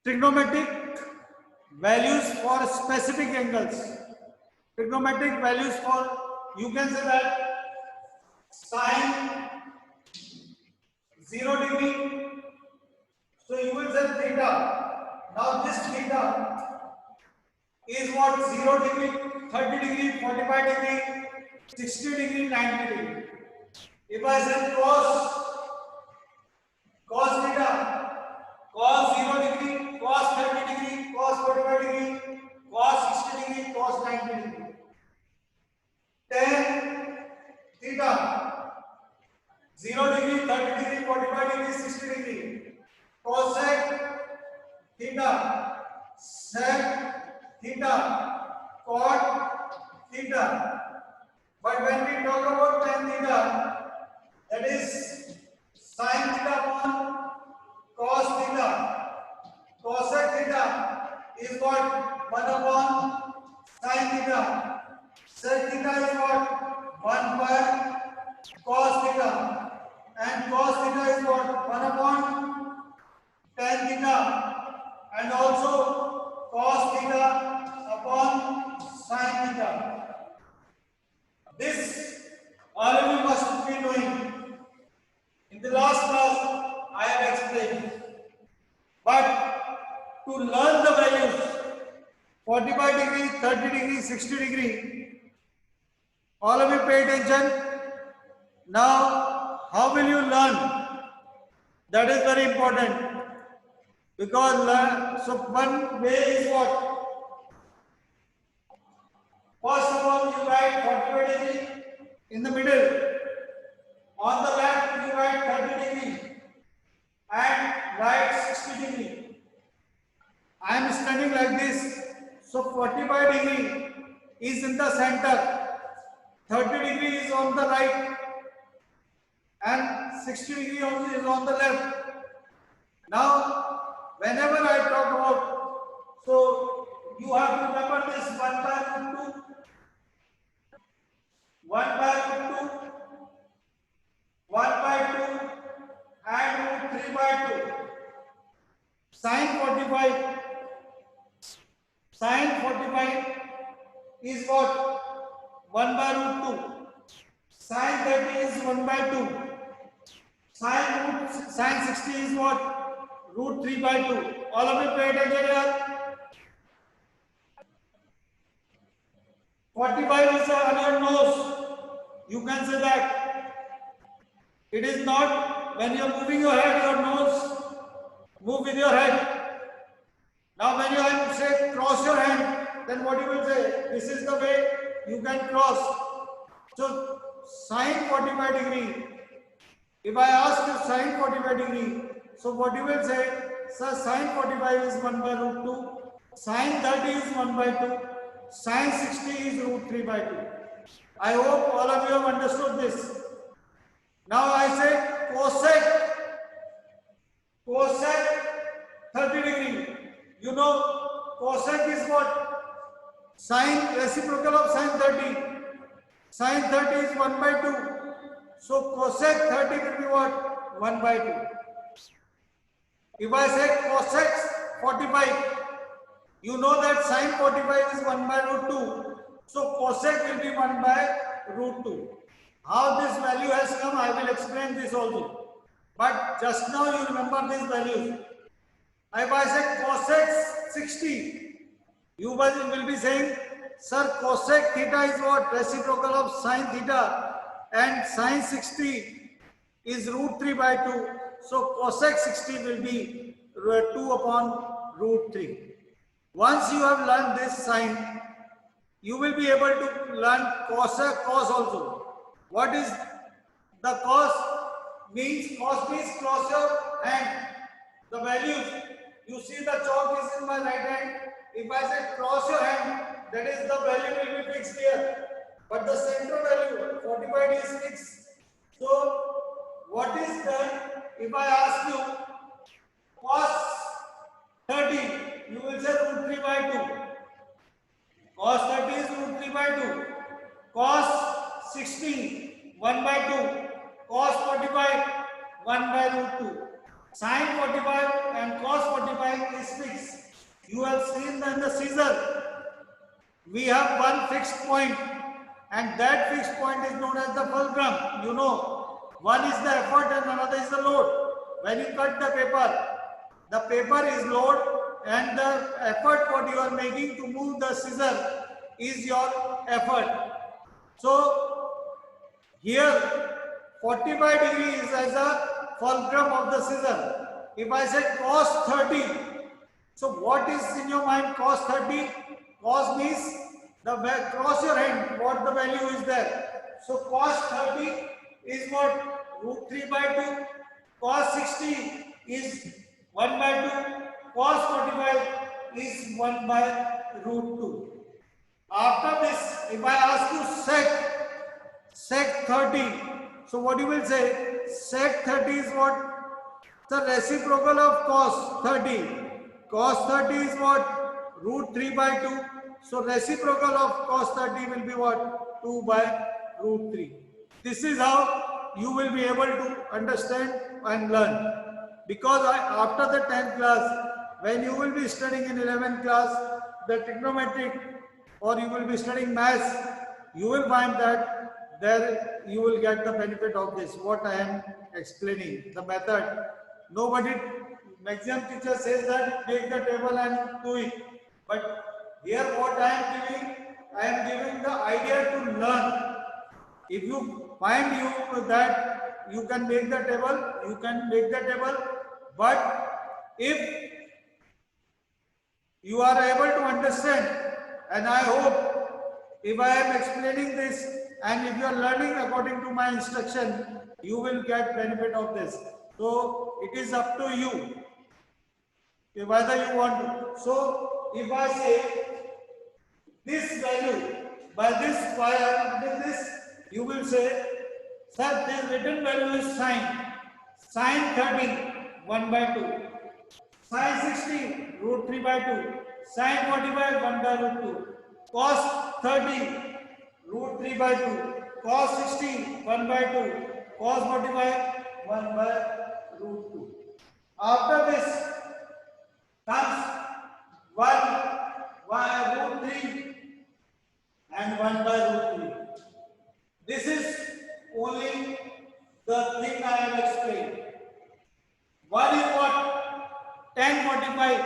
Trigonometric values for specific angles. Trigonometric values for, you can say that sine 0 degree. So you will say theta. Now this theta is what? 0 degree, 30 degree, 45 degree, 60 degree, 90 degree. If I say cos theta, cos 0 degree, cos 30 degree, cos 45 degree, cos 60 degree, cos 90 degree. Tan theta, 0 degree, 30 degree, 45 degree, 60 degree. Cosec theta, sec theta, cot theta. But when we talk about tan theta, that is sin theta upon cos theta. Cosec theta is what? 1 upon sin theta. Sec theta is what? 1 by cos theta. And cos theta is what? 1 upon tan theta. And also cos theta upon sin theta. This all of you must be knowing. In the last class I have explained. But to learn the values 45 degree, 30 degree, 60 degree, all of you pay attention. Now how will you learn? That is very important. Because so one way is what? First of all, you write 45 degree in the middle. On the left, you write 30 degree and write 60 degree. I am standing like this. So 45 degree is in the center, 30 degree is on the right, and 60 degree also is on the left. Now, whenever I talk about, so you have to remember this 1 by root 2, 1 by root 2, 1 by 2, and root 3 by 2. Sin 45 is what? 1 by root 2. Sin 30 is 1 by 2. Sin 60 is what? Root 3 by 2. All of you pay attention here. 45 is on your nose. You can say that. It is not when you are moving your head, your nose move with your head. Now when you have to say cross your hand, then what you will say? This is the way you can cross. So sin 45 degree. If I ask you sin 45 degree, so what you will say? Sir, sin 45 is 1 by root 2, sin 30 is 1 by 2, sin 60 is root 3 by 2. I hope all of you have understood this. Now I say cosec 30 degree. You know cosec is what? Sin reciprocal of sin 30. Sin 30 is 1 by 2. So cosec 30 will be what? 1 by 2. If I say cosec 45, you know that sin 45 is 1 by root 2. So cosec will be 1 by root 2. How this value has come, I will explain this also. But just now you remember these values. If I say cosec 60, you will be saying, sir, cosec theta is what? Reciprocal of sin theta, and sin 60 is root 3 by 2. So cosec 60 will be 2 upon root 3. Once you have learned this sign, you will be able to learn cosec cos also. What is the cos? Cos means cross your hand. The values, you see the chalk is in my right hand. If I say cross your hand, that is the value will be fixed here. But the central value 45 is fixed. So what is done? If I ask you cos 30, you will say root 3 by 2. Cos 30 is root 3 by 2. Cos 60, 1 by 2. Cos 45, 1 by root 2. Sin 45 and cos 45 is fixed. You have seen in the scissor, we have one fixed point, and that fixed point is known as the fulcrum. You know, one is the effort and another is the load. When you cut the paper is load, and the effort what you are making to move the scissor is your effort. So here 45 degrees is as a fulcrum of the scissor. If I say cos 30, so what is in your mind cos 30? Cos means the cross your hand, what the value is there. So cos 30 is what? Root 3 by 2. Cos 60 is 1 by 2. Cos 45 is 1 by root 2. After this, if I ask you sec 30, so what you will say? Sec 30 is what? The reciprocal of cos 30. Cos 30 is what? Root 3 by 2. So reciprocal of cos 30 will be what? 2 by root 3. This is how you will be able to understand and learn. Because after the 10th class, when you will be studying in 11th class, the trigonometric, or you will be studying maths, you will find that there you will get the benefit of this, what I am explaining, the method. Nobody, maximum teacher says that take the table and do it. But here what I am giving the idea to learn. If you find that you can make the table, you can make the table. But if you are able to understand, and I hope if I am explaining this and if you are learning according to my instruction, you will get benefit of this. So it is up to you whether you want to. So if I say this value by this wire, with this, you will say, sir, this written value is sine 30, 1 by 2. Sin 60, root 3 by 2. Sin 45, 1 by root 2. Cos 30, root 3 by 2. Cos 60, 1 by 2. Cos 45, 1 by root 2. After this comes 1 by root 3 and 1 by root 3. This is only the thing I have explained. One is what? Tan 45.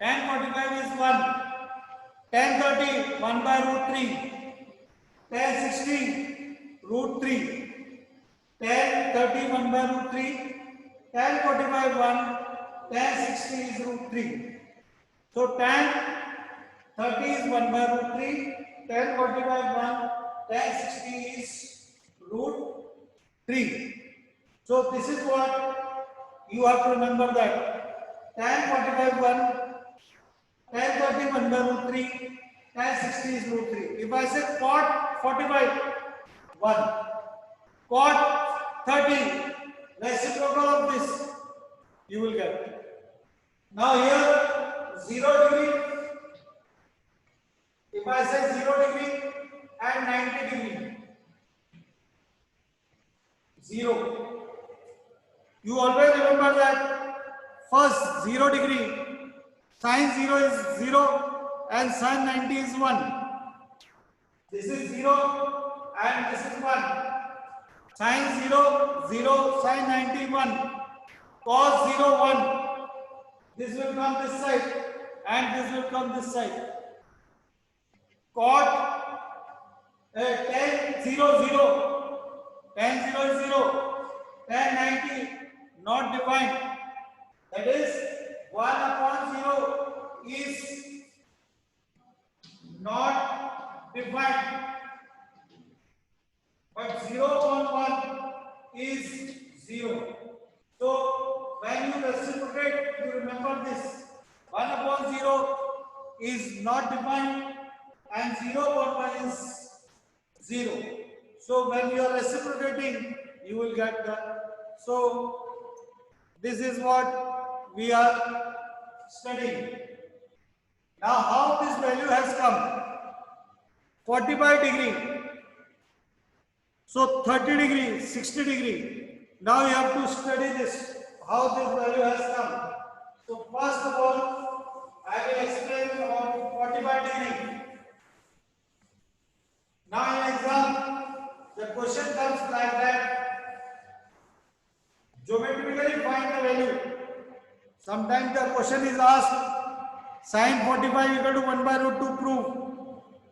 Tan 45 is 1. Tan 30, 1 by root 3. Tan 60, root 3. Tan 30, 1 by root 3. Tan 45, 1. Tan 60 is root 3. So tan 30 is 1 by root 3. Tan 45, 1. Tan 60 is root 3. So this is what you have to remember, that tan 45 1, tan 30 1 by root 3, tan 60 is root 3. If I say cot 45 1, cot 30, reciprocal of this, you will get. Now here 0 degree. If I say 0 degree and 90 degree, 0. You always remember that first 0 degree, sin 0 is 0 and sin 90 is 1. This is 0 and this is 1. Sin 0, 0, sin 90, 1. Cos 0, 1. This will come this side and this will come this side. Cot tan 0, 0. Tan 0 is 0. Tan 90 not defined. That is 1 upon 0 is not defined. But 0 upon 1 is 0. So when you reciprocate, you remember this. 1 upon 0 is not defined and 0 upon 1 is 0. So when you are reciprocating, you will get the. So this is what we are studying. Now how this value has come? 45 degree. So 30 degree, 60 degree. Now you have to study this. how this value has come. So first of all, I will explain about 45 degree. Now in exam, the question comes like that. Geometrically find the value. Sometimes the question is asked sin 45 equal to 1 by root 2 prove.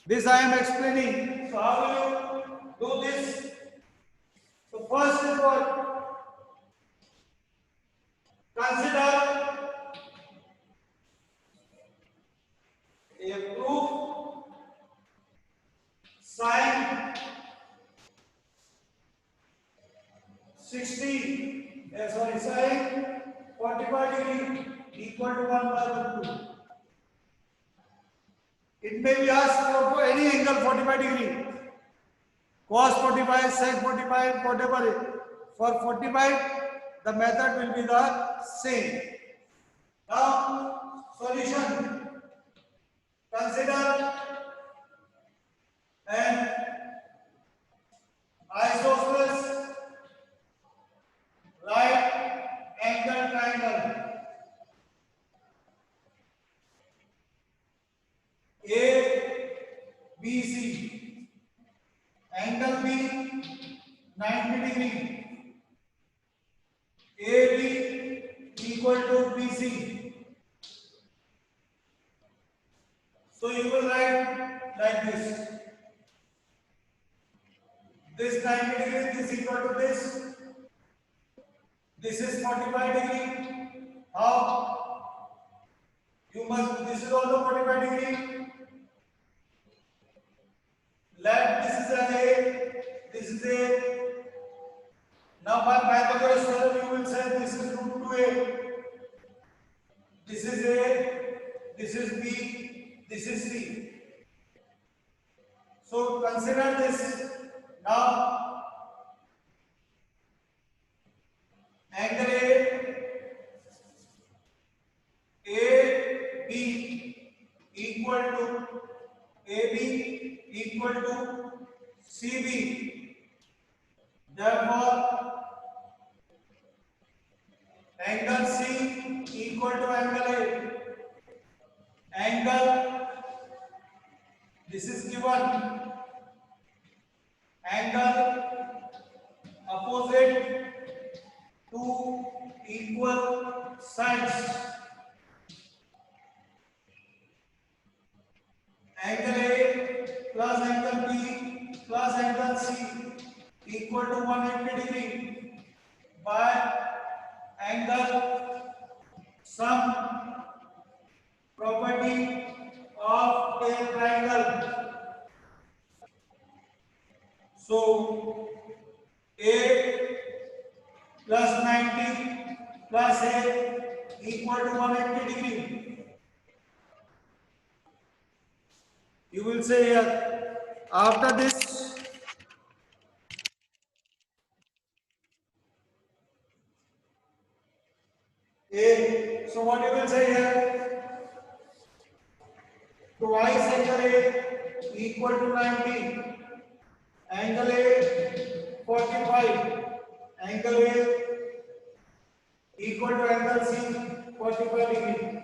This I am explaining. So how will you do this? So first of all, consider a proof sin sin 45 degree equal to 1 by root 2. It may be asked for any angle 45 degree, cos 45, sec 45, whatever. For 45, the method will be the same. Now, solution. Consider an isosceles right angle triangle ABC. Angle B 90 degree. AB equal to BC. So you will write like this. This 90 degree is equal to this. This is 45 degree. How? You must, this is also 45 degree. Let this is an A, this is A. Now by Pythagoras theorem you will say this is root 2A. This is A, this is B, this is C. So consider this. Now angle AB equal to AB equal to CB. Therefore, angle C equal to angle A. Angle, this is given. Angle opposite two equal sides. Angle A plus angle B plus angle C equal to 180 degree by angle sum property of a triangle. So A plus 90 plus A equal to 180 degree. You will say here, after this, A. So what you will say here? Twice angle A equal to 90. Angle A 45. Angle A equal to angle C 45 degree.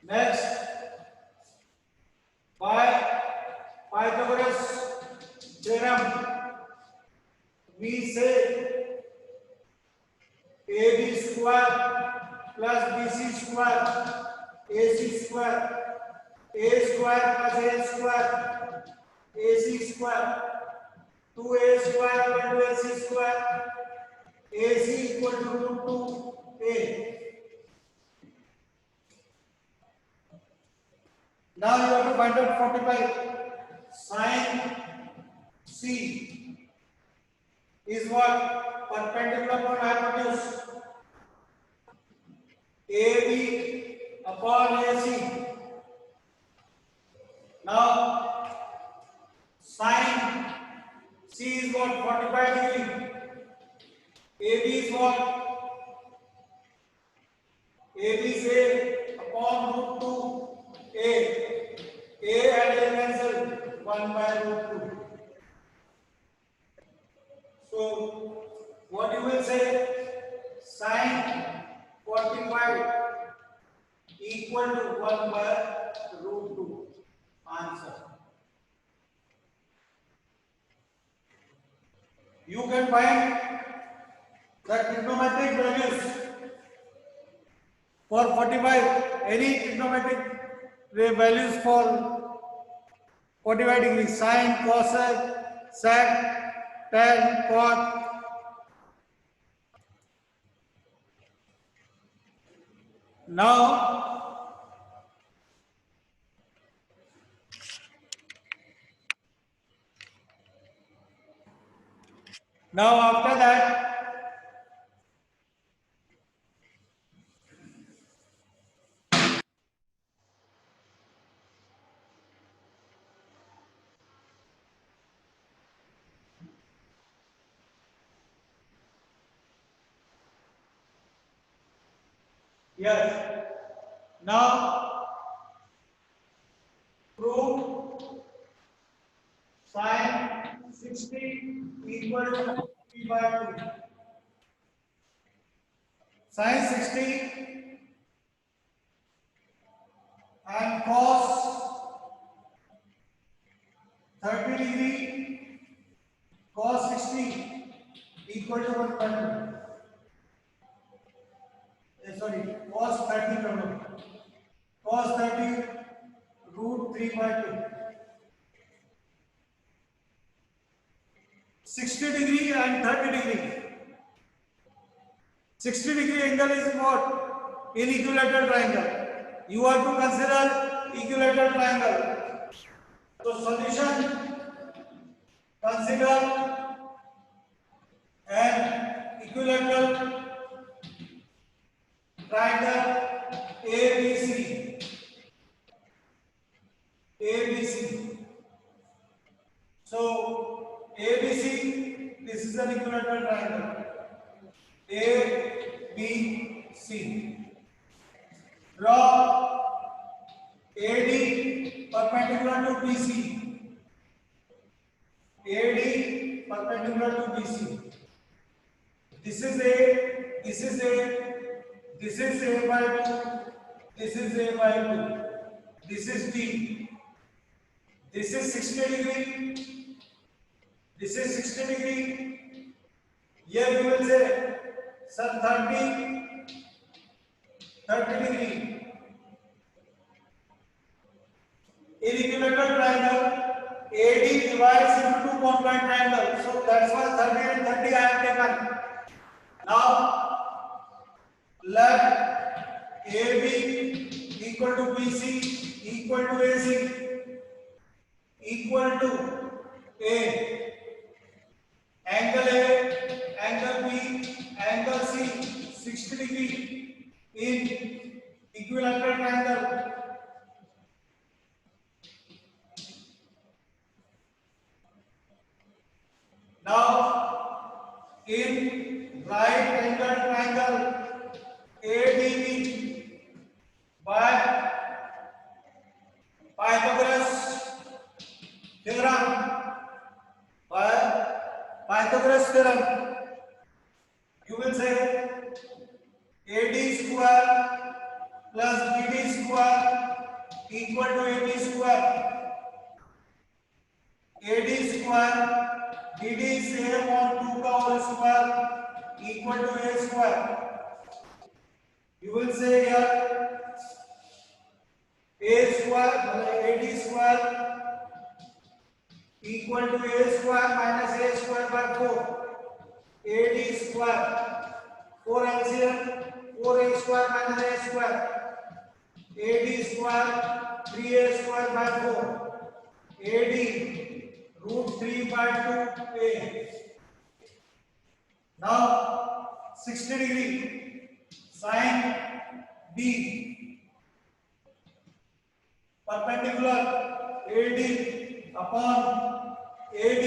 Next, by Pythagoras theorem, we say AB square plus BC square, AC square, A square plus A square, AC square, 2A square equal to AC square, AC equal to root 2A. Now you have to find out 45. Sin C is what? Perpendicular upon hypotenuse. AB upon AC. Now sin C is what? 45 degree. AB is what? AB is A upon root 2A. A and A cancel 1 by root 2. So equal to 1 by root 2. Answer. You can find the trigonometric values for 45, any trigonometric values for 45 degrees, sine, cosec, sec, tan, cot. Now after that, yes, now prove sine 60 equal to p by 2. Sine 60 and cos 30 degree cos 60 equal to 1.2. Sorry, cos 30 cos 30 root 3 by 2. 60 degree and 30 degree. 60 degree angle is what? In equilateral triangle. You have to consider equilateral triangle. So solution, consider an equilateral triangle ABC. ABC. So ABC, this is an equilateral triangle. ABC. Draw AD perpendicular to BC. AD perpendicular to BC. This is A, this is A, this is A by 2, this is A by 2, this is D. This is 60 degree, this is 60 degree. Here you will say, sir, 30 degree. In equilateral triangle, AD divides into two congruent triangles. So that's why 30 and 30 I have taken. Now, let AB equal to BC equal to AC equal to A. Angle A, angle B, angle C, 60 degree in equilateral triangle. Now, in right angle triangle ADB by Pythagoras theorem, you will say AD square plus BD square equal to AB square. AD square BD is A upon 2 का whole square equal to A square. You will say here A square AD square equal to A square minus A square by 4. AD square 4 LCM 4A square minus A square. AD square 3A square by 4. AD root 3 by 2A. Now 60 degree sine B perpendicular AD upon AB.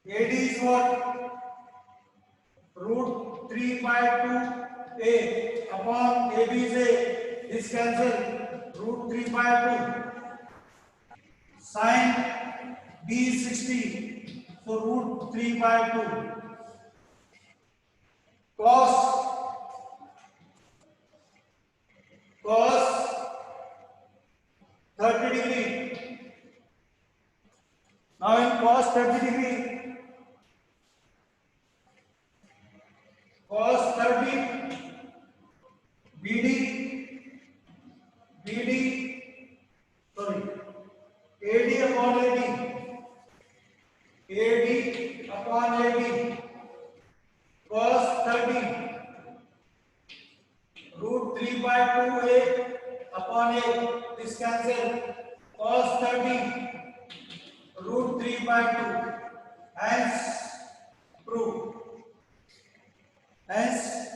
AD is what? Root 3 by 2A upon AB is A. This cancel. Root 3 by 2. Sine B is 60. So root 3 by 2. Cos 30 degree, cos 30, BD, BD, sorry, AD upon AD, AD upon AD, cos 30, root 3 by 2A upon A, this cancel, cos 30, root 3 by 2, hence prove, hence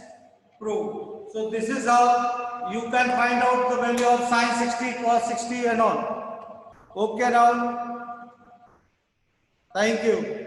prove. So this is how you can find out the value of sin 60, cos 60 and all. Okay now, thank you.